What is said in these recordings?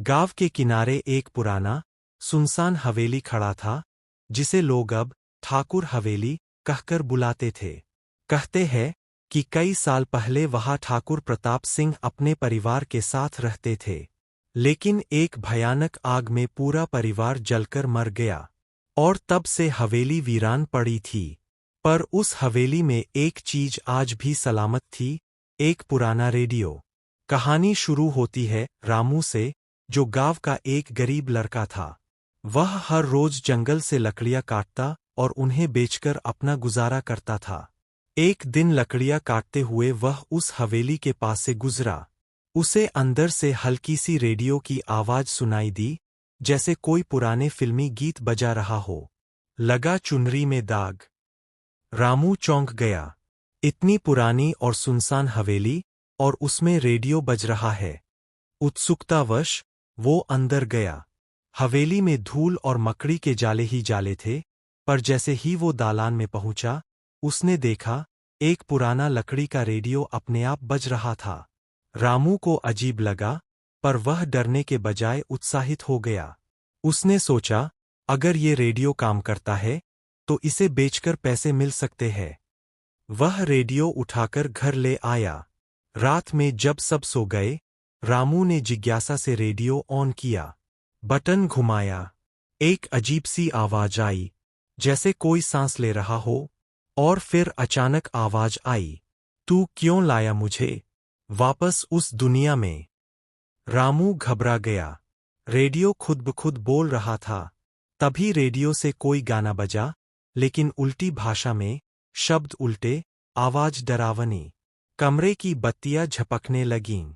गांव के किनारे एक पुराना, सुनसान हवेली खड़ा था, जिसे लोग अब ठाकुर हवेली कहकर बुलाते थे। कहते हैं कि कई साल पहले वहां ठाकुर प्रताप सिंह अपने परिवार के साथ रहते थे। लेकिन एक भयानक आग में पूरा परिवार जलकर मर गया और तब से हवेली वीरान पड़ी थी। पर उस हवेली में एक चीज आज भी सलामत थी, एक पुराना रेडियो। कहानी शुरू होती है रामू से, जो गांव का एक गरीब लड़का था। वह हर रोज जंगल से लकड़ियां काटता और उन्हें बेचकर अपना गुजारा करता था। एक दिन लकड़ियां काटते हुए वह उस हवेली के पास से गुजरा। उसे अंदर से हल्की सी रेडियो की आवाज सुनाई दी, जैसे कोई पुराने फिल्मी गीत बजा रहा हो। लगा चुनरी में दाग। रामू चौंक गया। इतनी पुरानी और सुनसान हवेली, और उसमें रेडियो बज रहा है। उत्सुकतावश वो अंदर गया। हवेली में धूल और मकड़ी के जाले ही जाले थे, पर जैसे ही वो दालान में पहुंचा, उसने देखा एक पुराना लकड़ी का रेडियो अपने आप बज रहा था। रामू को अजीब लगा, पर वह डरने के बजाय उत्साहित हो गया। उसने सोचा, अगर ये रेडियो काम करता है तो इसे बेचकर पैसे मिल सकते हैं। वह रेडियो उठाकर घर ले आया। रात में जब सब सो गए, रामू ने जिज्ञासा से रेडियो ऑन किया। बटन घुमाया। एक अजीब सी आवाज आई, जैसे कोई सांस ले रहा हो, और फिर अचानक आवाज आई, तू क्यों लाया मुझे वापस उस दुनिया में? रामू घबरा गया। रेडियो खुद ब खुद बोल रहा था। तभी रेडियो से कोई गाना बजा, लेकिन उल्टी भाषा में, शब्द उल्टे, आवाज डरावनी। कमरे की बत्तियां झपकने लगीं।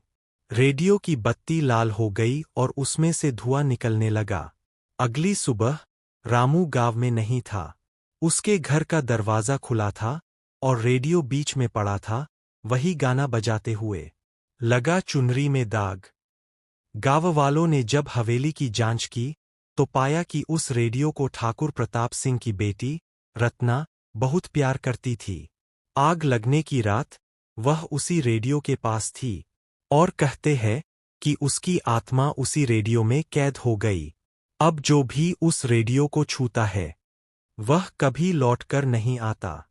रेडियो की बत्ती लाल हो गई और उसमें से धुआं निकलने लगा। अगली सुबह रामू गांव में नहीं था। उसके घर का दरवाजा खुला था और रेडियो बीच में पड़ा था, वही गाना बजाते हुए। लगा चुनरी में दाग। गांव वालों ने जब हवेली की जांच की तो पाया कि उस रेडियो को ठाकुर प्रताप सिंह की बेटी रत्ना बहुत प्यार करती थी। आग लगने की रात वह उसी रेडियो के पास थी, और कहते हैं कि उसकी आत्मा उसी रेडियो में कैद हो गई। अब जो भी उस रेडियो को छूता है, वह कभी लौटकर नहीं आता।